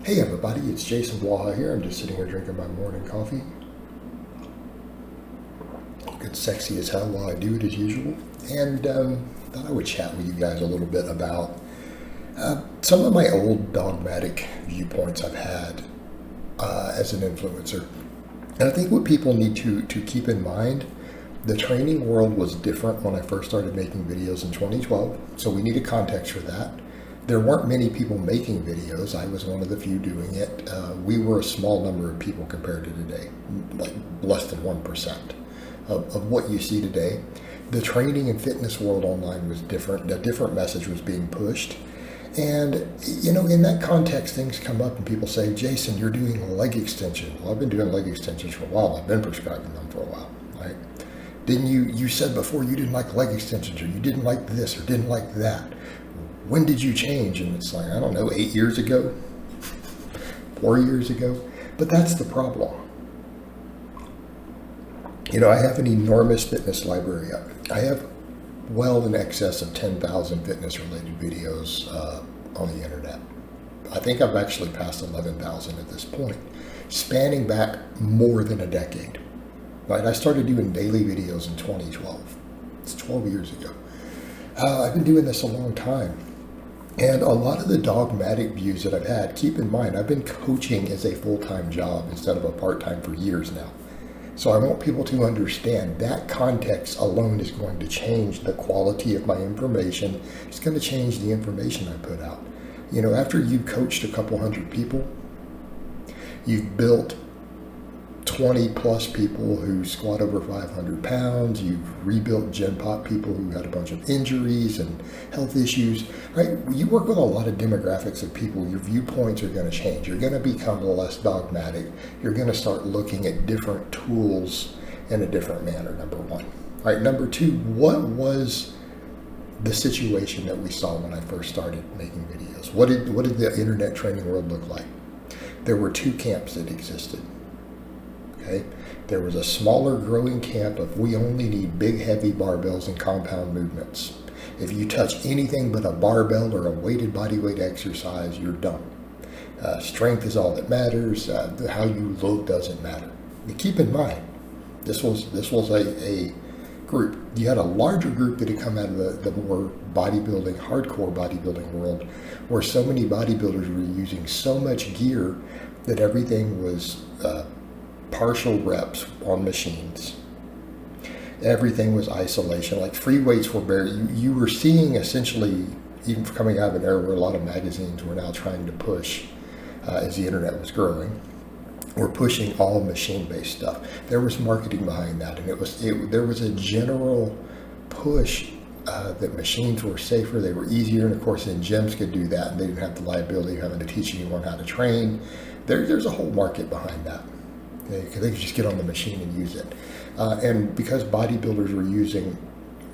Hey everybody, it's Jason Blaha here. I'm just sitting here drinking my morning coffee. Good sexy as hell while I do it as usual. And thought I would chat with you guys a little bit about some of my old dogmatic viewpoints I've had as an influencer. And I think what people need to keep in mind, the training world was different when I first started making videos in 2012. So we need a context for that. There weren't many people making videos. I was one of the few doing it. We were a small number of people compared to today, like less than 1% of what you see today. The training and fitness world online was different. A different message was being pushed. And, you know, in that context, things come up and people say, Jason, you're doing leg extension. Well, I've been doing leg extensions for a while. I've been prescribing them for a while, right? Didn't you said before you didn't like leg extensions, or you didn't like this, or didn't like that. When did you change? And it's like, I don't know, 8 years ago, 4 years ago. But that's the problem. You know, I have an enormous fitness library. I have well in excess of 10,000 fitness related videos on the internet. I think I've actually passed 11,000 at this point, spanning back more than a decade. Right? I started doing daily videos in 2012. It's 12 years ago. I've been doing this a long time. And a lot of the dogmatic views that I've had, keep in mind, I've been coaching as a full-time job instead of a part-time for years now. So I want people to understand that context alone is going to change the quality of my information. It's going to change the information I put out. You know, after you've coached a couple hundred people, you've built 20 plus people who squat over 500 pounds. You've rebuilt Gen Pop people who had a bunch of injuries and health issues, right? You work with a lot of demographics of people. Your viewpoints are going to change. You're going to become less dogmatic. You're going to start looking at different tools in a different manner, number one. All right, number two, what was the situation that we saw when I first started making videos? What did the internet training world look like? There were two camps that existed. Okay. There was a smaller growing camp of we only need big heavy barbells and compound movements. If you touch anything but a barbell or a weighted body weight exercise, you're done. Strength is all that matters. How you look doesn't matter. But keep in mind, this was a group. You had a larger group that had come out of the more bodybuilding, hardcore bodybuilding world, where so many bodybuilders were using so much gear that everything was partial reps on machines. Everything was isolation. Like free weights were very, you were seeing essentially, even coming out of an era where a lot of magazines were now trying to push, as the internet was growing, were pushing all machine-based stuff. There was marketing behind that, and there was a general push that machines were safer, they were easier, and of course then gyms could do that, and they didn't have the liability of having to teach anyone how to train. There's a whole market behind that. They could just get on the machine and use it. And because bodybuilders were using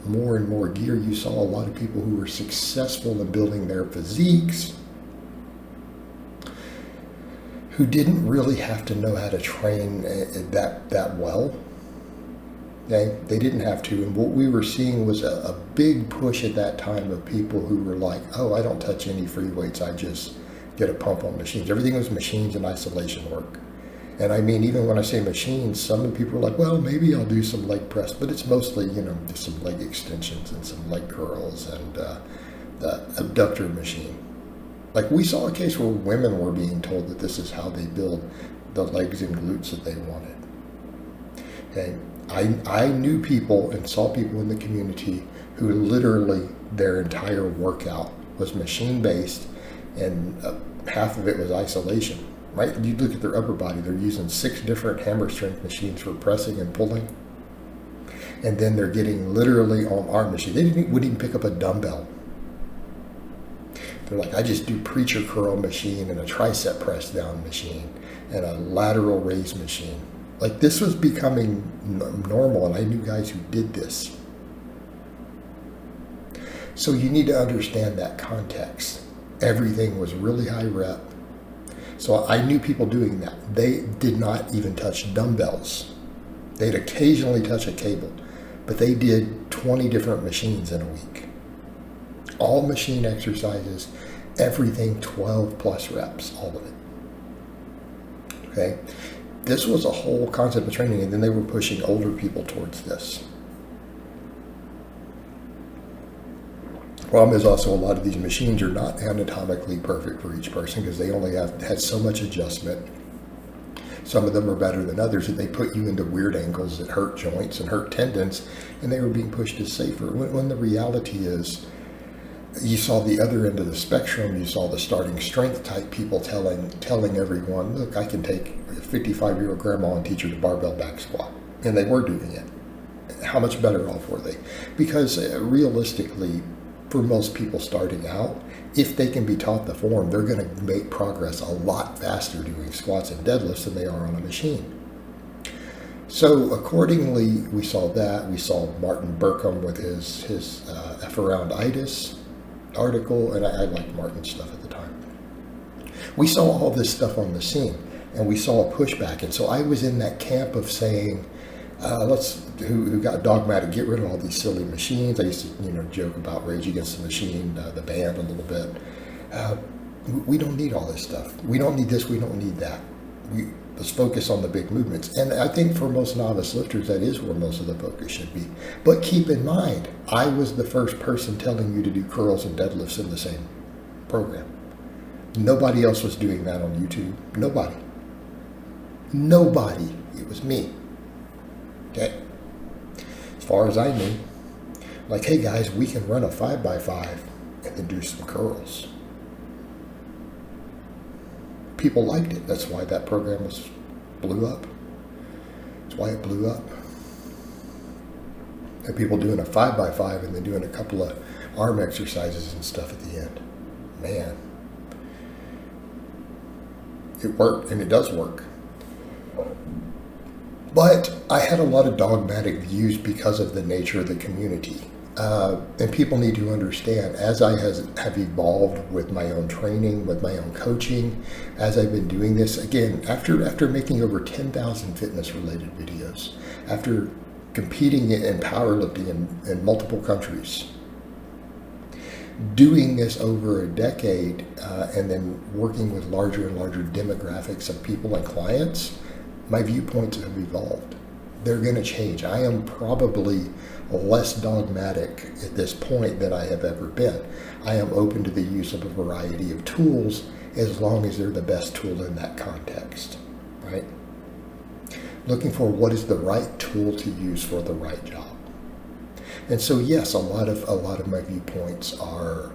more and more gear, you saw a lot of people who were successful in building their physiques who didn't really have to know how to train that well. Okay? They didn't have to. And what we were seeing was a big push at that time of people who were like, oh, I don't touch any free weights. I just get a pump on machines. Everything was machines and isolation work. And I mean, even when I say machines, some of the people are like, well, maybe I'll do some leg press, but it's mostly, you know, just some leg extensions and some leg curls and the abductor machine. Like we saw a case where women were being told that this is how they build the legs and glutes that they wanted. Okay, I knew people and saw people in the community who literally their entire workout was machine-based, and half of it was isolation. Right? You look at their upper body, they're using 6 different hammer strength machines for pressing and pulling. And then they're getting literally on arm machine. Wouldn't even pick up a dumbbell. They're like, I just do preacher curl machine and a tricep press down machine and a lateral raise machine. Like this was becoming normal, and I knew guys who did this. So you need to understand that context. Everything was really high rep. So I knew people doing that. They did not even touch dumbbells. They'd occasionally touch a cable, but they did 20 different machines in a week. All machine exercises, everything 12 plus reps, all of it. Okay, this was a whole concept of training, and then they were pushing older people towards this. Problem is also a lot of these machines are not anatomically perfect for each person because they only had so much adjustment. Some of them are better than others, and they put you into weird angles that hurt joints and hurt tendons, and they were being pushed as safer. When the reality is, you saw the other end of the spectrum. You saw the starting strength type people telling everyone, look, I can take a 55-year-old grandma and teach her to barbell back squat. And they were doing it. How much better off were they? Because realistically, for most people starting out, if they can be taught the form, they're going to make progress a lot faster doing squats and deadlifts than they are on a machine. So accordingly, we saw that. We saw Martin Burkham with his F-around-itis article, and I liked Martin's stuff at the time. We saw all this stuff on the scene, and we saw a pushback. And so I was in that camp of saying, who got dogmatic, get rid of all these silly machines. I used to, joke about Rage Against the Machine, the band a little bit. We don't need all this stuff. We don't need this. We don't need that. Let's focus on the big movements. And I think for most novice lifters, that is where most of the focus should be. But keep in mind, I was the first person telling you to do curls and deadlifts in the same program. Nobody else was doing that on YouTube. Nobody. It was me. Okay? As far as I knew, like, hey guys, we can run a 5x5 and then do some curls. People liked it. That's why that program blew up. That's why it blew up. And people doing a 5x5 and then doing a couple of arm exercises and stuff at the end. Man. It worked, and it does work. But I had a lot of dogmatic views because of the nature of the community. And people need to understand, as I have evolved with my own training, with my own coaching, as I've been doing this, again, after making over 10,000 fitness-related videos, after competing in powerlifting in multiple countries, doing this over a decade, and then working with larger and larger demographics of people and clients, my viewpoints have evolved. They're going to change. I am probably less dogmatic at this point than I have ever been. I am open to the use of a variety of tools as long as they're the best tool in that context, right? Looking for what is the right tool to use for the right job. And so, yes, a lot of my viewpoints are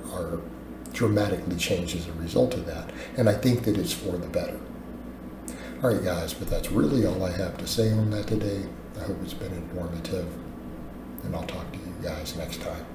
dramatically changed as a result of that. And I think that it's for the better. All right, guys, but that's really all I have to say on that today. I hope it's been informative, and I'll talk to you guys next time.